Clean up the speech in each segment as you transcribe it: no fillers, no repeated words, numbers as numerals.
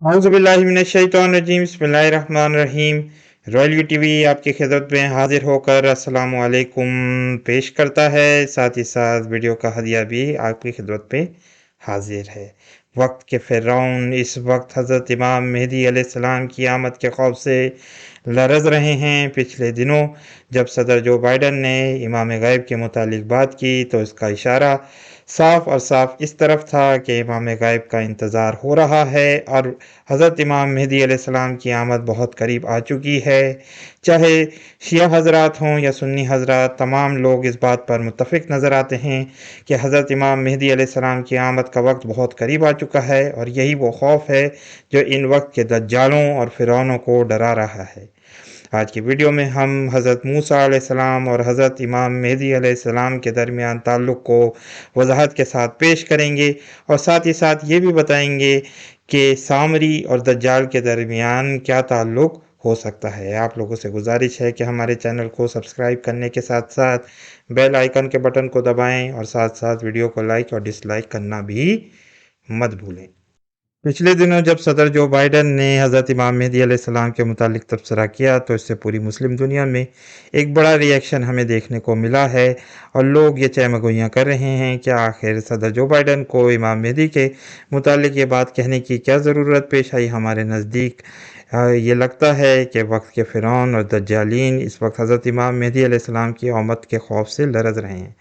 औज़ुबिल्लाहिमिनश्शैतानिर्रजीम बिस्मिल्लाहिर्रहमानिर्रहीम। Royal TV आपकी खिदमत में हाजिर होकर अस्सलाम वालेकुम पेश करता है। साथ ही साथ वीडियो का हदिया भी आपकी खिदमत में हाजिर है। वक्त के फ़िरौन इस वक्त हज़रत इमाम मेहदी अलैहिस्सलाम की आमद के खौफ से लरज़ रहे हैं। पिछले दिनों जब सदर जो बाइडन ने इमाम गैब के मुतालिक बात की तो इसका इशारा साफ और साफ इस तरफ था कि इमाम गैब का इंतज़ार हो रहा है और हज़रत इमाम मेहदी अलैहिस्सलाम की आमद बहुत करीब आ चुकी है। चाहे शिया हज़रात हों या सुन्नी हज़रात, तमाम लोग इस बात पर मुत्तफ़िक़ नज़र आते हैं कि हज़रत इमाम मेहदी अलैहिस्सलाम की आमद का वक्त बहुत करीब आ चुका है और यही वो खौफ है जो इन वक्त के दज्जालों और फ़िरौनों को डरा रहा है। आज की वीडियो में हम हज़रत मूसा अलैहिस्सलाम और हज़रत इमाम मेहदी अलैहिस्सलाम के दरमियान ताल्लुक़ को वज़ाहत के साथ पेश करेंगे और साथ ही साथ ये भी बताएंगे कि सामरी और दज्जाल के दरमियान क्या ताल्लुक़ हो सकता है। आप लोगों से गुजारिश है कि हमारे चैनल को सब्सक्राइब करने के साथ साथ बेल आइकन के बटन को दबाएं और साथ साथ वीडियो को लाइक और डिसलाइक करना भी मत भूलें। पिछले दिनों जब सदर जो बाइडन ने हज़रत इमाम मेहदी अलैहिस्सलाम के मुतालिक तबसरा किया तो इससे पूरी मुस्लिम दुनिया में एक बड़ा रिएक्शन हमें देखने को मिला है और लोग ये चहमगोइयाँ कर रहे हैं कि आखिर सदर जो बाइडन को इमाम मेहदी के मुतालिक ये बात कहने की क्या ज़रूरत पेश आई। हमारे नज़दीक ये लगता है कि वक्त के फ़िरौन और दज्जालीन इस वक्त हज़रत इमाम मेहदी अलैहिस्सलाम की आमद के खौफ से लरज़ रहे हैं।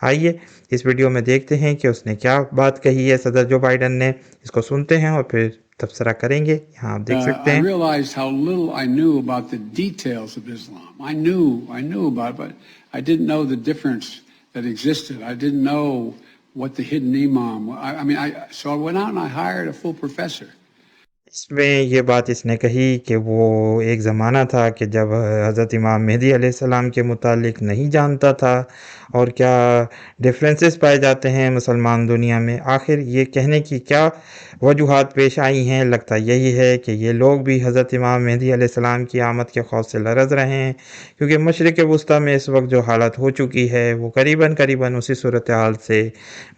आइए इस वीडियो में देखते हैं कि उसने क्या बात कही है सदर जो बाइडन ने। इसको सुनते हैं और फिर तबसरा करेंगे। यहाँ आप देख सकते I हैं। realized how little I knew about the details of Islam. I knew about it, but I didn't know the difference that existed. I didn't know what the hidden imam. So I went out and I hired a full professor. इसमें ये बात इसने कही कि वो एक ज़माना था कि जब हज़रत इमाम मेहदी अलैहिस्सलाम के मुतालिक नहीं जानता था और क्या डिफरेंसेस पाए जाते हैं मुसलमान दुनिया में। आखिर ये कहने की क्या वजूहात पेश आई हैं। लगता यही है कि ये लोग भी हज़रत इमाम मेहदी अलैहिस्सलाम की आमद के खौफ से लरज़ रहे हैं, क्योंकि मशरिक़ वुस्ता में इस वक्त जो हालत हो चुकी है वो करीबन उसी सूरत हाल से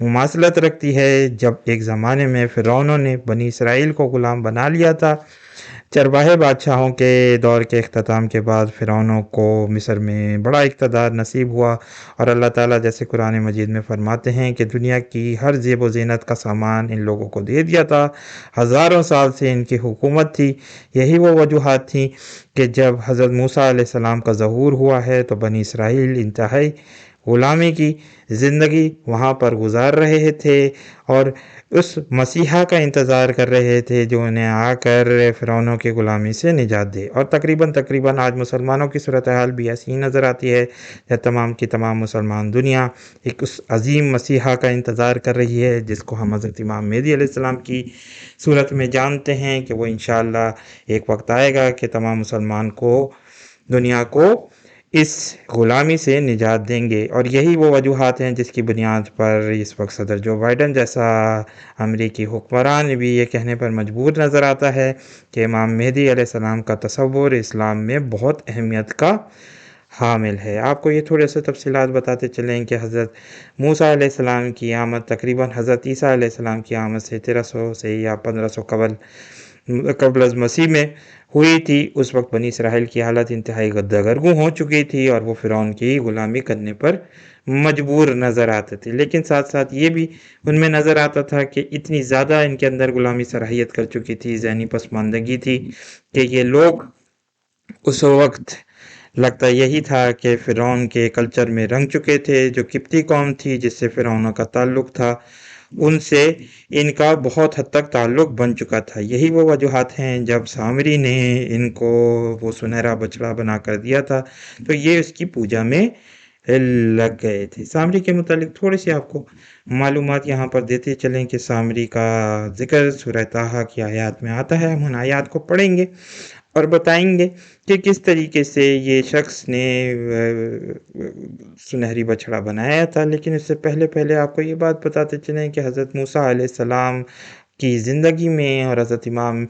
मुमासलत रखती है जब एक ज़माने में फ़िरौनों ने बनी इसराइल को ग़ुलाम बना लिया था। चरवाहे बादशाहों के दौर के इख्तिताम के बाद फ़िरौनों को मिस्र में बड़ा इक़्तिदार नसीब हुआ और अल्लाह ताला जैसे कुरान मजीद में फ़रमाते हैं कि दुनिया की हर ज़ेब व ज़ीनत का सामान इन लोगों को दे दिया था। हज़ारों साल से इनकी हुकूमत थी। यही वो वजूहात थी कि जब हज़रत मूसा अलैहिस्सलाम का ज़हूर हुआ है तो बनी इसराइल इंतहाई ग़ुलामी की ज़िंदगी वहाँ पर गुजार रहे थे और उस मसीहा का इंतज़ार कर रहे थे जो उन्हें आकर फ़िरौनों की ग़ुलामी से निजात दे। और तकरीबन आज मुसलमानों की सूरत हाल भी ऐसी ही नज़र आती है कि तमाम की तमाम मुसलमान दुनिया एक उस अज़ीम मसीहा का इंतज़ार कर रही है जिसको हम हज़रत इमाम मेहदी अलैहिस्सलाम की सूरत में जानते हैं कि वो इंशाअल्लाह एक वक्त आएगा कि तमाम मुसलमान को दुनिया को इस ग़ुलामी से निजात देंगे। और यही वो वजूहात हैं जिसकी बुनियाद पर इस वक्त सदर जो बाइडन जैसा अमरीकी हुक्मरान भी ये कहने पर मजबूर नज़र आता है कि इमाम मेहदी अलैहिस्सलाम का तसव्वुर इस्लाम में बहुत अहमियत का हामिल है। आपको ये थोड़े से तफसीलात बताते चलें कि हज़रत मूसा अलैहिस्सलाम की आमद तकरीबन हज़रत ईसा अलैहिस्सलाम की आमद से 1300 से या 1500 कबल अज़ मसीह में हुई थी। उस वक्त बनी इसराइल की हालत इंतहाई दगरगू हो चुकी थी और वो फ़िरौन की ग़ुलामी करने पर मजबूर नज़र आते थे। लेकिन साथ साथ ये भी उनमें नज़र आता था कि इतनी ज़्यादा इनके अंदर ग़ुलामी सराहियत कर चुकी थी, ज़हनी पसमानदगी थी कि ये लोग उस वक्त लगता यही था कि फ़िरौन के कल्चर में रंग चुके थे। जो किप्ती कौम थी जिससे फ़िरौनों का ताल्लुक़ था उनसे इनका बहुत हद तक ताल्लुक़ बन चुका था। यही वो वजूहात हैं जब सामरी ने इनको वो सुनहरा बछड़ा बना कर दिया था तो ये उसकी पूजा में लग गए थे। सामरी के मुतालिक थोड़ी सी आपको मालूमात यहाँ पर देते चलें कि सामरी का ज़िक्र सूरह ताहा की आयत में आता है। हम उन आयत को पढ़ेंगे और बताएंगे कि किस तरीके से ये शख्स ने सुनहरी बछड़ा बनाया था। लेकिन इससे पहले आपको ये बात बताते चलें कि हज़रत मूसा अलैहिस्सलाम کی ज़िंदगी में और हज़रत इमाम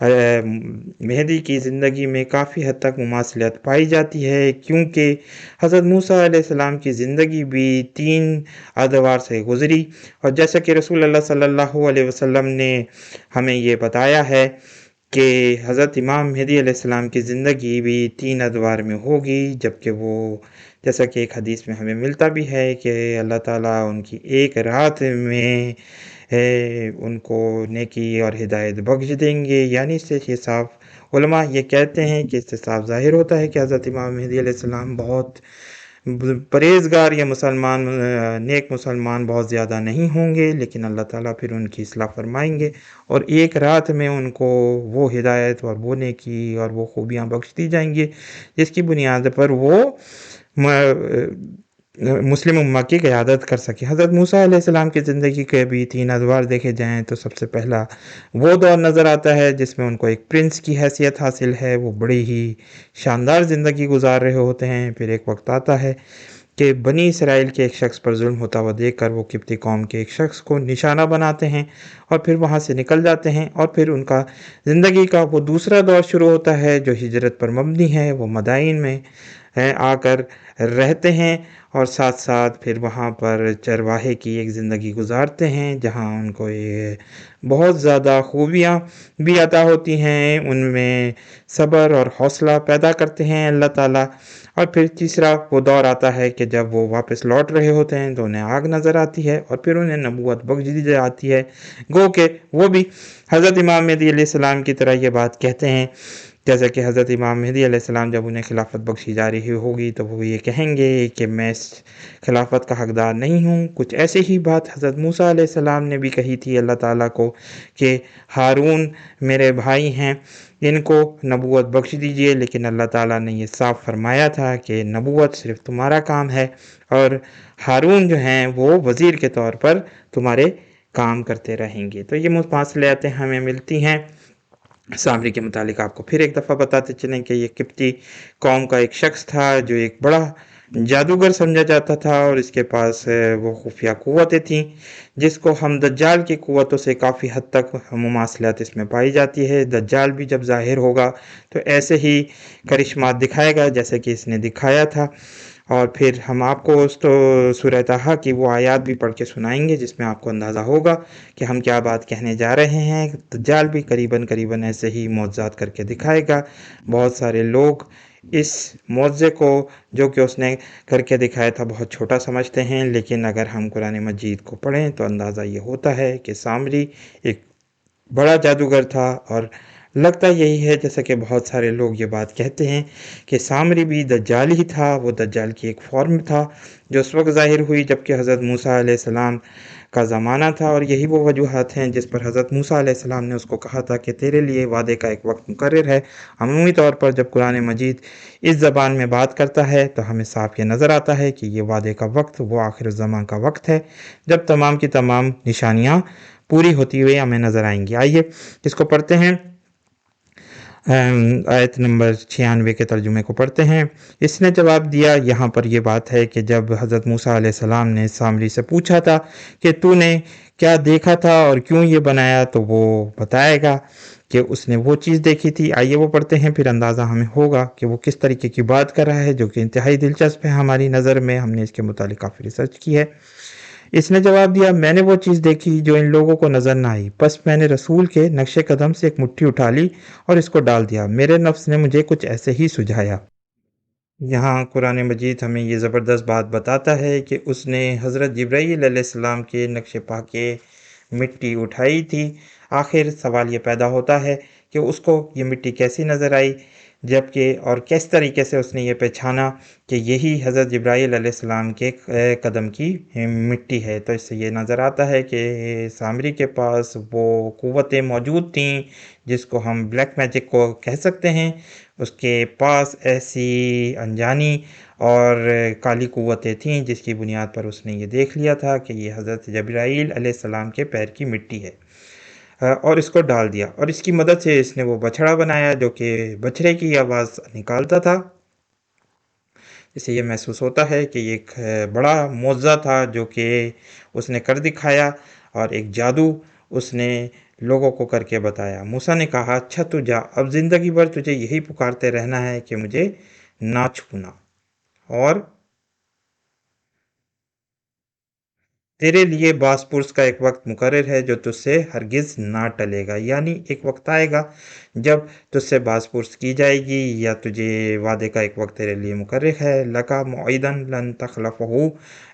मेहदी की ज़िंदगी में काफ़ी हद तक मुमासलत पाई जाती है, क्योंकि हज़रत मूसा अलैहिस्सलाम की ज़िंदगी भी 3 अदवार से गुज़री, और जैसा कि रसूल अल्लाह सल्लल्लाहु अलैहि वसल्लम ने हमें ये बताया है कि हज़रत इमाम मेहदी अलैहिस्सलाम की ज़िंदगी भी 3 अदवार में होगी, जबकि वो जैसा कि एक हदीस में हमें मिलता भी है कि अल्लाह ताला उनकी एक रात में उनको नेकी और हिदायत बख्श देंगे। यानी इससे ये साफ उलमा ये कहते हैं कि इससे साफ ज़ाहिर होता है कि हज़रत इमाम मेहदी अलैहिस्सलाम बहुत परहेज़गार या मुसलमान नेक मुसलमान बहुत ज़्यादा नहीं होंगे, लेकिन अल्लाह ताला फिर उनकी इस्लाह फ़रमाएँगे और एक रात में उनको वो हिदायत और वो नेकी और वो खूबियाँ बख्श दी जाएँगी, जिसकी बुनियाद पर वो मुस्लिम उम्मा की क़यादत कर सके। हज़रत मूसा अलैहिस्सलाम की ज़िंदगी के भी 3 अदवार देखे जाएँ तो सबसे पहला वो दौर नज़र आता है जिसमें उनको एक प्रिंस की हैसियत हासिल है, वो बड़ी ही शानदार ज़िंदगी गुज़ार रहे होते हैं। फिर एक वक़्त आता है कि बनी इसराइल के एक शख्स पर ज़ुल्म होता हुआ देखकर वो किब्ती कौम के एक शख्स को निशाना बनाते हैं और फिर वहाँ से निकल जाते हैं, और फिर उनका ज़िंदगी का वो दूसरा दौर शुरू होता है जो हिजरत पर मबनी है। वो मदाइन में आकर रहते हैं और साथ-साथ फिर वहाँ पर चरवाहे की एक ज़िंदगी गुज़ारते हैं, जहाँ उनको ये बहुत ज़्यादा खूबियाँ भी अता होती हैं, उनमें सब्र और हौसला पैदा करते हैं अल्लाह ताला। और फिर तीसरा वो दौर आता है कि जब वो वापस लौट रहे होते हैं तो उन्हें आग नज़र आती है और फिर उन्हें नबूवत बख्श दी जाती है। गो के वो भी हज़रत इमाम मेहदी अलैहिस्सलाम की तरह ये बात कहते हैं, जैसा कि हज़रत इमाम मेहदी अलैहिस्सलाम जब उन्हें खिलाफत बख्शी जा रही होगी तो वो ये कहेंगे कि मैं इस खिलाफत का हकदार नहीं हूँ। कुछ ऐसी ही बात हज़रत मूसा अलैहिस्सलाम ने भी कही थी अल्लाह ताला को कि हारून मेरे भाई हैं, इनको नबूवत बख्श दीजिए, लेकिन अल्लाह ताला ने ये साफ फरमाया था कि नबूवत सिर्फ़ तुम्हारा काम है और हारून जो हैं वो वज़ीर के तौर पर तुम्हारे काम करते रहेंगे। तो ये मुफासलातें हमें मिलती हैं। सामरी के मुतालिक आपको फिर एक दफ़ा बताते चलें कि ये किब्ती कौम का एक शख्स था जो एक बड़ा जादूगर समझा जाता था और इसके पास वो खुफिया क़ुव्वतें थीं, जिसको हम दज्जाल की क़ुव्वतों से काफ़ी हद तक मुमासलत इसमें पाई जाती है। दज्जाल भी जब ज़ाहिर होगा तो ऐसे ही करिश्मात दिखाएगा जैसे कि इसने दिखाया था। और फिर हम आपको सूरह ताहा की वो आयत भी पढ़ के सुनाएंगे जिसमें आपको अंदाज़ा होगा कि हम क्या बात कहने जा रहे हैं। दज्जाल भी करीबन ऐसे ही मौज़ात करके दिखाएगा। बहुत सारे लोग इस मौज़े को जो कि उसने करके दिखाया था बहुत छोटा समझते हैं, लेकिन अगर हम कुरान मजीद को पढ़ें तो अंदाज़ा ये होता है कि सामरी एक बड़ा जादूगर था। और लगता यही है जैसा कि बहुत सारे लोग ये बात कहते हैं कि सामरी भी दज्जाल ही था। वो दज्जाल की एक फ़ॉर्म था जो उस वक़्त ज़ाहिर हुई जबकि हज़रत मूसा अलैहिस्सलाम का ज़माना था, और यही वो वजूहात हैं जिस पर हज़रत मूसा अलैहिस्सलाम ने उसको कहा था कि तेरे लिए वादे का एक वक्त मुकर्रर है। अमूमी तौर पर जब कुरान मजीद इस ज़बान में बात करता है तो हमें साफ ये नज़र आता है कि ये वादे का वक्त वो आखिर ज़मां का वक्त है जब तमाम की तमाम निशानियाँ पूरी होती हुई हमें नज़र आएंगी। आइए इसको पढ़ते हैं। आयत नंबर 96 के तर्जुमे को पढ़ते हैं। इसने जवाब दिया, यहाँ पर ये बात है कि जब हज़रत मूसा अलैहिस्सलाम ने सामरी से पूछा था कि तूने क्या देखा था और क्यों ये बनाया, तो वो बताएगा कि उसने वो चीज़ देखी थी। आइए वो पढ़ते हैं, फिर अंदाज़ा हमें होगा कि वो किस तरीके की बात कर रहा है, जो कि इंतहाई दिलचस्प है हमारी नज़र में। हमने इसके मुतालिक काफ़ी रिसर्च की है। इसने जवाब दिया, मैंने वो चीज़ देखी जो इन लोगों को नज़र ना आई, बस मैंने रसूल के नक्शे कदम से एक मुट्ठी उठा ली और इसको डाल दिया। मेरे नफ्स ने मुझे कुछ ऐसे ही सुझाया। यहाँ कुरान मजीद हमें ये ज़बरदस्त बात बताता है कि उसने हज़रत जिब्राईल अलैहिस्सलाम के नक्शे पा के मिट्टी उठाई थी। आखिर सवाल ये पैदा होता है कि उसको ये मिट्टी कैसी नज़र आई, जबकि और किस तरीके से उसने ये पहचाना कि यही हज़रत जिब्राईल अलैहिस्सलाम के कदम की मिट्टी है। तो इससे ये नज़र आता है कि सामरी के पास वो क़ुव्वतें मौजूद थीं जिसको हम ब्लैक मैजिक को कह सकते हैं। उसके पास ऐसी अनजानी और काली क़ुव्वतें थीं जिसकी बुनियाद पर उसने ये देख लिया था कि ये हज़रत जिब्राईल अलैहिस्सलाम के पैर की मिट्टी है, और इसको डाल दिया और इसकी मदद से इसने वो बछड़ा बनाया जो कि बछड़े की आवाज़ निकालता था। इससे ये महसूस होता है कि ये एक बड़ा मोज़ा था जो कि उसने कर दिखाया और एक जादू उसने لوگوں کو کر کے بتایا۔ موسیٰ نے کہا اچھا تو جا، اب زندگی بھر تجھے یہی پکارتے رہنا ہے کہ مجھے نہ چھونا، اور تیرے لیے باس پرس کا ایک وقت مقرر ہے جو تجھ سے ہرگز نہ ٹلے گا، یعنی ایک وقت آئے گا جب تجھ سے باس پرس کی جائے گی، یا تجھے وعدے کا ایک وقت تیرے لیے مقرر ہے۔ لَکَ مُوعِدًا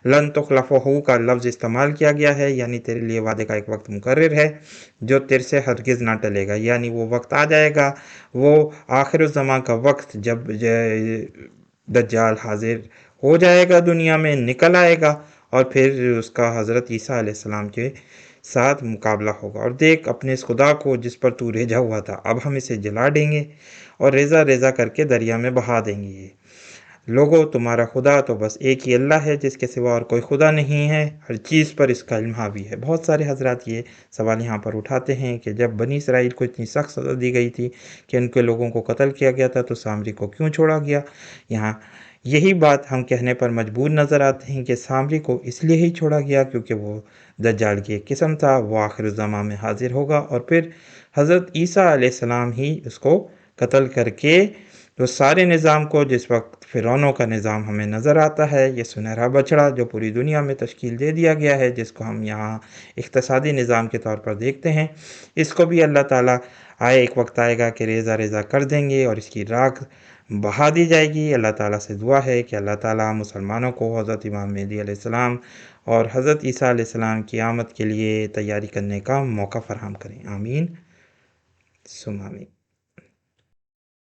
لن تخلفہ کا لفظ استعمال کیا گیا ہے، یعنی تیرے لیے وعدے کا ایک وقت مقرر ہے جو تیرے سے ہرگز نہ ٹلے گا، یعنی وہ وقت آ جائے گا، وہ آخر الزمان کا وقت جب دجال حاضر ہو جائے گا، دنیا میں نکل آئے گا، اور پھر اس کا حضرت عیسیٰ علیہ السلام کے ساتھ مقابلہ ہوگا۔ اور دیکھ اپنے اس خدا کو جس پر تو ریجھا ہوا تھا، اب ہم اسے جلا دیں گے اور ریزہ ریزہ کر کے دریا میں بہا دیں گے۔ لوگوں، تمہارا خدا تو بس ایک ہی اللہ ہے، جس کے سوا اور کوئی خدا نہیں ہے، ہر چیز پر اس کا علم حاوی ہے۔ بہت سارے حضرات یہ سوال یہاں پر اٹھاتے ہیں کہ جب بنی اسرائیل کو اتنی سخت سزا دی گئی تھی کہ ان کے لوگوں کو قتل کیا گیا تھا، تو سامری کو کیوں چھوڑا گیا؟ یہاں یہی بات ہم کہنے پر مجبور نظر آتے ہیں کہ سامری کو اس لیے ہی چھوڑا گیا کیونکہ وہ دجال کی ایک قسم تھا، وہ آخر الزمان میں حاضر ہوگا، اور پھر حضرت عیسیٰ علیہ السلام ہی اس کو قتل کر کے تو سارے نظام کو، جس وقت فرعونوں کا نظام ہمیں نظر آتا ہے، یہ سنہرا بچڑا جو پوری دنیا میں تشکیل دے دیا گیا ہے، جس کو ہم یہاں اقتصادی نظام کے طور پر دیکھتے ہیں، اس کو بھی اللہ تعالیٰ ایک وقت آئے گا کہ ریزہ ریزہ کر دیں گے اور اس کی راکھ بہا دی جائے گی۔ اللہ تعالیٰ سے دعا ہے کہ اللہ تعالیٰ مسلمانوں کو حضرت امام مہدی علیہ السلام اور حضرت عیسیٰ علیہ السلام کی آمد کے لیے تیاری کرنے کا موقع فراہم کریں۔ آمین ثم آمین۔